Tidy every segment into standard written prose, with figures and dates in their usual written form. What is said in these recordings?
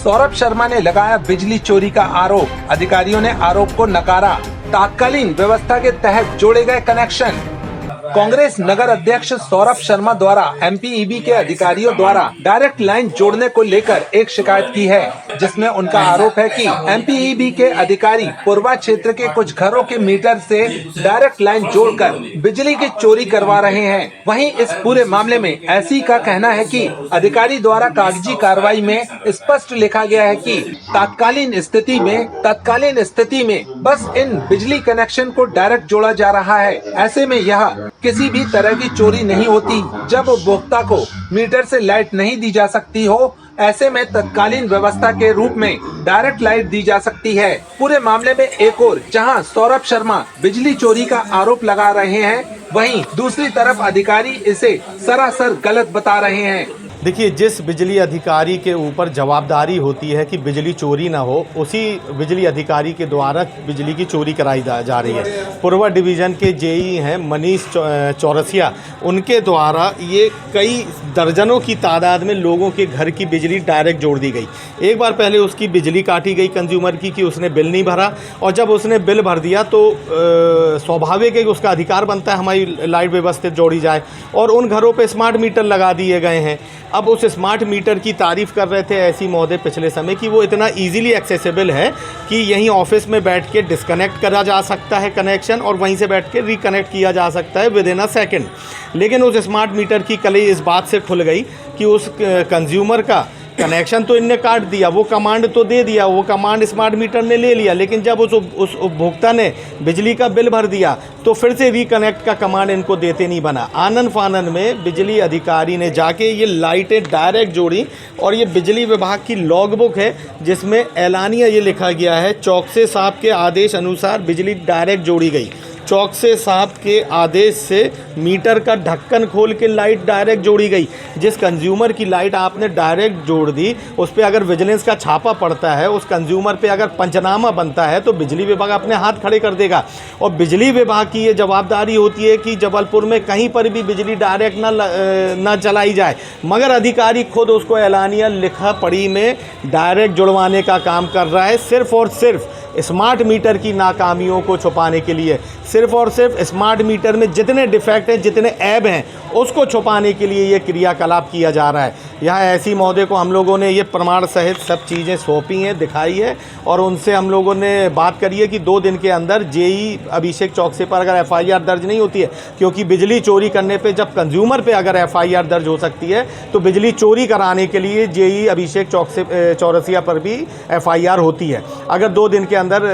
सौरभ शर्मा ने लगाया बिजली चोरी का आरोप। अधिकारियों ने आरोप को नकारा। तात्कालीन व्यवस्था के तहत जोड़े गए कनेक्शन। कांग्रेस नगर अध्यक्ष सौरभ शर्मा द्वारा एमपीईबी के अधिकारियों द्वारा डायरेक्ट लाइन जोड़ने को लेकर एक शिकायत की है, जिसमें उनका आरोप है कि एमपीईबी के अधिकारी पूर्वा क्षेत्र के कुछ घरों के मीटर से डायरेक्ट लाइन जोड़कर बिजली की चोरी करवा रहे हैं। वहीं इस पूरे मामले में एसई का कहना है कि अधिकारी द्वारा कागजी कार्रवाई में स्पष्ट लिखा गया है कि तत्कालीन स्थिति में बस इन बिजली कनेक्शन को डायरेक्ट जोड़ा जा रहा है। ऐसे में यह किसी भी तरह की चोरी नहीं होती। जब उपभोक्ता को मीटर से लाइट नहीं दी जा सकती हो, ऐसे में तत्कालीन व्यवस्था के रूप में डायरेक्ट लाइट दी जा सकती है। पूरे मामले में एक ओर जहां सौरभ शर्मा बिजली चोरी का आरोप लगा रहे हैं, वहीं दूसरी तरफ अधिकारी इसे सरासर गलत बता रहे हैं। देखिए, जिस बिजली अधिकारी के ऊपर जवाबदारी होती है कि बिजली चोरी ना हो, उसी बिजली अधिकारी के द्वारा बिजली की चोरी कराई जा रही है। पूर्वा डिवीज़न के जेई हैं मनीष चौरसिया, उनके द्वारा ये कई दर्जनों की तादाद में लोगों के घर की बिजली डायरेक्ट जोड़ दी गई। एक बार पहले उसकी बिजली काटी गई कंज्यूमर की कि उसने बिल नहीं भरा, और जब उसने बिल भर दिया तो स्वाभाविक है कि उसका अधिकार बनता है हमारी लाइट व्यवस्थित जोड़ी जाए, और उन घरों पर स्मार्ट मीटर लगा दिए गए हैं। अब उस स्मार्ट मीटर की तारीफ़ कर रहे थे ऐसी महोदय पिछले समय कि वो इतना इजीली एक्सेसिबल है कि यहीं ऑफिस में बैठ के डिस्कनेक्ट करा जा सकता है कनेक्शन, और वहीं से बैठ के रिकनेक्ट किया जा सकता है विद इन अ सेकेंड। लेकिन उस स्मार्ट मीटर की कलई इस बात से खुल गई कि उस कंज्यूमर का कनेक्शन तो इनने काट दिया, वो कमांड तो दे दिया, वो कमांड स्मार्ट मीटर ने ले लिया, लेकिन जब उस उपभोक्ता ने बिजली का बिल भर दिया तो फिर से रिकनेक्ट का कमांड इनको देते नहीं बना। आनन फानन में बिजली अधिकारी ने जाके ये लाइटें डायरेक्ट जोड़ी, और ये बिजली विभाग की लॉगबुक है जिसमें एलानिया ये लिखा गया है, चौकसे साहब के आदेश अनुसार बिजली डायरेक्ट जोड़ी गई। चौकसे साहब के आदेश से मीटर का ढक्कन खोल के लाइट डायरेक्ट जोड़ी गई। जिस कंज्यूमर की लाइट आपने डायरेक्ट जोड़ दी, उस पर अगर विजिलेंस का छापा पड़ता है, उस कंज्यूमर पे अगर पंचनामा बनता है, तो बिजली विभाग अपने हाथ खड़े कर देगा। और बिजली विभाग की ये जवाबदारी होती है कि जबलपुर में कहीं पर भी बिजली डायरेक्ट ना चलाई जाए, मगर अधिकारी खुद उसको एलानिया लिखा पढ़ी में डायरेक्ट जुड़वाने का काम कर रहा है, सिर्फ और सिर्फ स्मार्ट मीटर की नाकामियों को छुपाने के लिए। सिर्फ और सिर्फ स्मार्ट मीटर में जितने डिफेक्ट हैं, जितने ऐब हैं, उसको छुपाने के लिए ये क्रियाकलाप किया जा रहा है। यहाँ ऐसी महोदय को हम लोगों ने ये प्रमाण सहित सब चीज़ें सौंपी हैं, दिखाई है, और उनसे हम लोगों ने बात करी है कि 2 दिन के अंदर जेई अभिषेक चौकसे पर अगर एफआईआर दर्ज नहीं होती है, क्योंकि बिजली चोरी करने पे जब कंज्यूमर पे अगर एफआईआर दर्ज हो सकती है, तो बिजली चोरी कराने के लिए जेई अभिषेक चौरसिया पर भी एफआईआर होती है। अगर 2 दिन के अंदर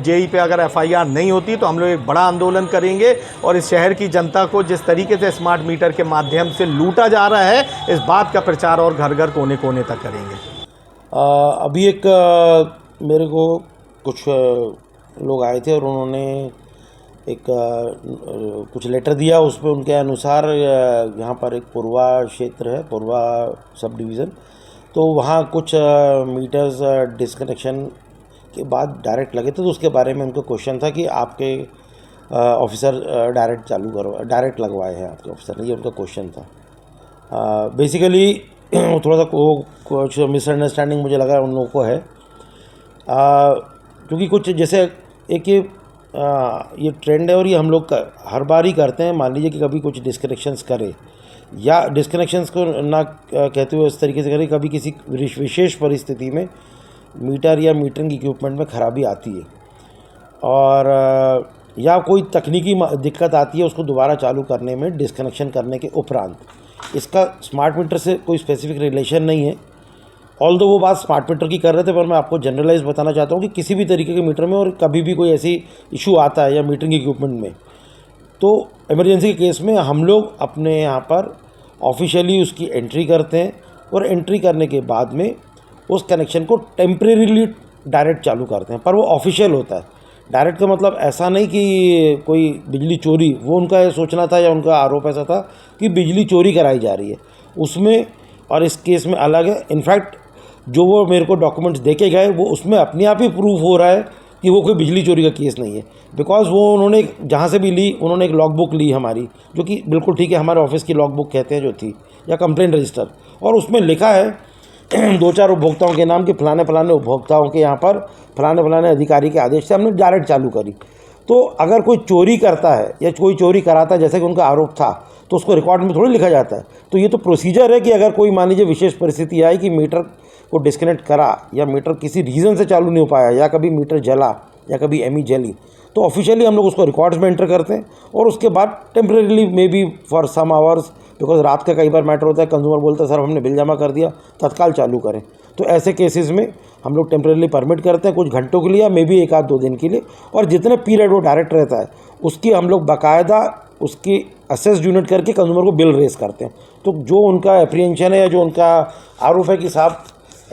जेई पे अगर एफआईआर नहीं होती, तो हम लोग एक बड़ा आंदोलन करेंगे, और इस शहर की जनता को जिस तरीके से स्मार्ट मीटर के माध्यम से लूटा जा रहा है, इस बात का प्रचार और घर घर कोने कोने तक करेंगे। अभी एक मेरे को कुछ लोग आए थे और उन्होंने एक कुछ लेटर दिया। उस पर उनके अनुसार यहाँ पर एक पूर्वा क्षेत्र है, पूर्वा सब डिवीज़न, तो वहाँ कुछ मीटर्स डिस्कनेक्शन के बाद डायरेक्ट लगे थे, तो उसके बारे में उनको क्वेश्चन था कि आपके ऑफिसर डायरेक्ट लगवाए हैं आपके ऑफिसर ने, ये उनका क्वेश्चन था। बेसिकली थोड़ा सा कुछ मिसअंडरस्टैंडिंग मुझे लगा उन लोगों को है, क्योंकि कुछ जैसे एक ये ट्रेंड है और ये हम लोग हर बार ही करते हैं। मान लीजिए कि कभी कुछ डिस्कनेक्शंस करें, या डिस्कनेक्शंस को ना कहते हुए इस तरीके से करें, कभी किसी विशेष परिस्थिति में मीटर या मीटरिंग इक्विपमेंट में ख़राबी आती है, और या कोई तकनीकी दिक्कत आती है उसको दोबारा चालू करने में डिस्कनेक्शन करने के उपरांत। इसका स्मार्ट मीटर से कोई स्पेसिफिक रिलेशन नहीं है, ऑल्दो वो बात स्मार्ट मीटर की कर रहे थे, पर मैं आपको जनरलाइज बताना चाहता हूँ कि किसी भी तरीके के मीटर में और कभी भी कोई ऐसी इशू आता है या मीटरिंग इक्विपमेंट में, तो इमरजेंसी के केस में हम लोग अपने यहाँ पर ऑफिशियली उसकी एंट्री करते हैं, और एंट्री करने के बाद में उस कनेक्शन को टेम्परेरीली डायरेक्ट चालू करते हैं, पर वो ऑफिशियल होता है। डायरेक्ट का मतलब ऐसा नहीं कि कोई बिजली चोरी, वो उनका ये सोचना था या उनका आरोप ऐसा था कि बिजली चोरी कराई जा रही है उसमें, और इस केस में अलग है। इनफैक्ट जो वो मेरे को डॉक्यूमेंट्स देके गए, वो उसमें अपने आप ही प्रूफ हो रहा है कि वो कोई बिजली चोरी का केस नहीं है, बिकॉज वो उन्होंने जहाँ से भी ली, उन्होंने एक लॉग बुक ली हमारी, जो कि बिल्कुल ठीक है, हमारे ऑफिस की लॉग बुक कहते हैं जो थी, या कंप्लेंट रजिस्टर, और उसमें लिखा है दो चार उपभोक्ताओं के नाम कि फलाने फलाने उपभोक्ताओं के यहाँ पर फलाने फलाने अधिकारी के आदेश से हमने डायरेक्ट चालू करी। तो अगर कोई चोरी करता है या कोई चोरी कराता है, जैसे कि उनका आरोप था, तो उसको रिकॉर्ड में थोड़ी लिखा जाता है। तो ये तो प्रोसीजर है कि अगर कोई मान लीजिए विशेष परिस्थिति आई कि मीटर को डिस्कनेक्ट करा या मीटर किसी रीज़न से चालू नहीं हो पाया या कभी मीटर जला या कभी एमई जली, तो ऑफिशियली हम लोग उसको रिकॉर्ड्स में एंटर करते हैं और उसके बाद temporarily may be for some hours, because रात का कई बार मैटर होता है, कंज्यूमर बोलता है सर हमने बिल जमा कर दिया, तत्काल चालू करें। तो ऐसे केसेस में हम लोग टेम्परेरीली परमिट करते हैं कुछ घंटों के लिए या मे बी एक आध 2 दिन के लिए, और जितने पीरियड वो डायरेक्ट रहता है उसकी हम लोग बाकायदा उसकी असेस्ड यूनिट करके कंज्यूमर को बिल रेस करते हैं। तो जो उनका एप्रीहेंशन है या जो उनका आरोप है कि साहब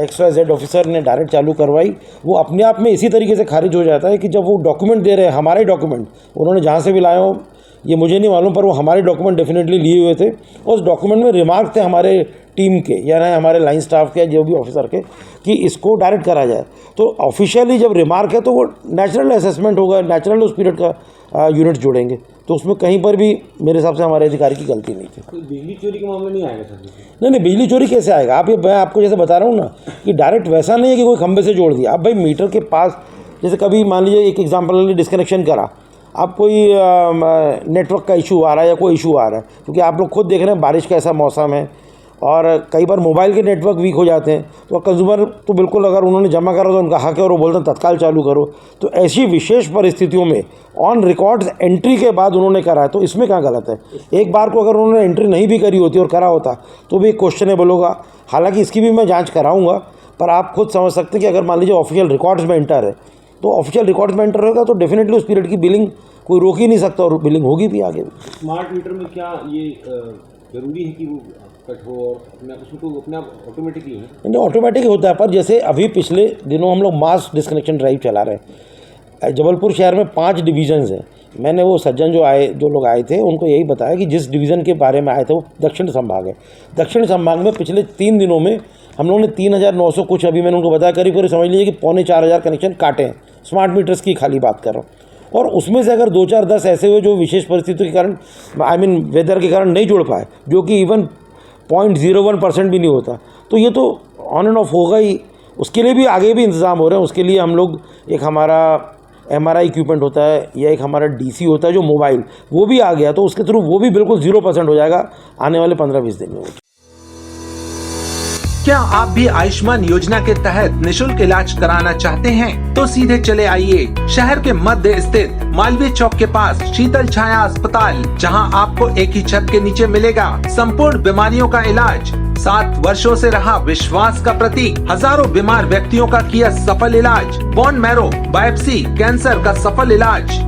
XYZ ऑफिसर ने डायरेक्ट चालू करवाई, वो अपने आप में इसी तरीके से खारिज हो जाता है कि जब वो डॉक्यूमेंट दे रहे हैं, हमारे डॉक्यूमेंट उन्होंने जहाँ से भी लाए हो ये मुझे नहीं मालूम, पर वो हमारे डॉक्यूमेंट डेफिनेटली लिए हुए थे और उस डॉक्यूमेंट में रिमार्क थे हमारे टीम के या हमारे लाइन स्टाफ के जो भी ऑफिसर के कि इसको डायरेक्ट करा जाए। तो ऑफिशियली जब रिमार्क है तो वो नेचुरल असेसमेंट होगा, नेचुरल उस पीरियड का यूनिट जोड़ेंगे। तो उसमें कहीं पर भी मेरे हिसाब से हमारे अधिकारी की गलती नहीं थी। बिजली चोरी के मामले नहीं आएगा सर? नहीं, बिजली चोरी कैसे आएगा? आप ये मैं आपको जैसे बता रहा हूँ ना कि डायरेक्ट वैसा नहीं है कि कोई खंभे से जोड़ दिया। अब भाई मीटर के पास जैसे कभी मान लीजिए एक एग्जाम्पल डिस्कनेक्शन करा, अब कोई नेटवर्क का इशू आ रहा है या कोई इशू आ रहा है, क्योंकि आप लोग खुद देख रहे हैं बारिश का ऐसा मौसम है और कई बार मोबाइल के नेटवर्क वीक हो जाते हैं, तो कंज्यूमर तो बिल्कुल अगर उन्होंने जमा करा तो उनका हक है और वो बोलते हैं तत्काल चालू करो। तो ऐसी विशेष परिस्थितियों में ऑन रिकॉर्ड्स एंट्री के बाद उन्होंने करा है, तो इसमें क्या गलत है? एक बार को अगर उन्होंने एंट्री नहीं भी करी होती और करा होता तो भी क्वेश्चनेबल होगा। हालांकि इसकी भी मैं जाँच कराऊँगा, पर आप खुद समझ सकते हैं कि अगर मान लीजिए ऑफिशियल रिकॉर्ड्स में एंटर है तो ऑफिशियल रिकॉर्ड्स में एंटर होगा तो डेफिनेटली उस पीरियड की बिलिंग कोई रोक ही नहीं सकता और बिलिंग होगी भी आगे। स्मार्ट मीटर में क्या ये जरूरी है कि वो कट हो और उसमें तो अपने आप ऑटोमेटिकली है? नहीं, ऑटोमेटिक होता है, पर जैसे अभी पिछले दिनों हम लोग मास डिस्कनेक्शन ड्राइव चला रहे हैं। जबलपुर शहर में 5 डिवीजन्स हैं। मैंने वो सज्जन जो लोग आए थे उनको यही बताया कि जिस डिवीज़न के बारे में आए थे वो दक्षिण संभाग है। दक्षिण संभाग में पिछले 3 दिनों में हम लोगों ने 3900 कुछ, अभी मैंने उनको बताया करीब समझ लीजिए कि 4500 कनेक्शन काटे हैं। स्मार्ट मीटर्स की खाली बात कर रहा हूँ। और उसमें से अगर 2-4-10 ऐसे हुए जो विशेष परिस्थितियों के कारण वेदर के कारण नहीं जुड़ पाए, जो कि इवन 0.01% भी नहीं होता, तो ये तो ऑन एंड ऑफ होगा ही। उसके लिए भी आगे भी इंतज़ाम हो रहे हैं। उसके लिए हम लोग एक हमारा MRI इक्विपमेंट होता है या एक हमारा DC होता है जो मोबाइल, वो भी आ गया, तो उसके थ्रू वो भी बिल्कुल 0% हो जाएगा आने वाले 15-20 दिन में। क्या आप भी आयुष्मान योजना के तहत निशुल्क इलाज कराना चाहते हैं? तो सीधे चले आइए शहर के मध्य स्थित मालवीय चौक के पास शीतल छाया अस्पताल, जहां आपको एक ही छत के नीचे मिलेगा संपूर्ण बीमारियों का इलाज। 7 वर्षों से रहा विश्वास का प्रतीक, हजारों बीमार व्यक्तियों का किया सफल इलाज, बोन मैरो बायोप्सी कैंसर का सफल इलाज।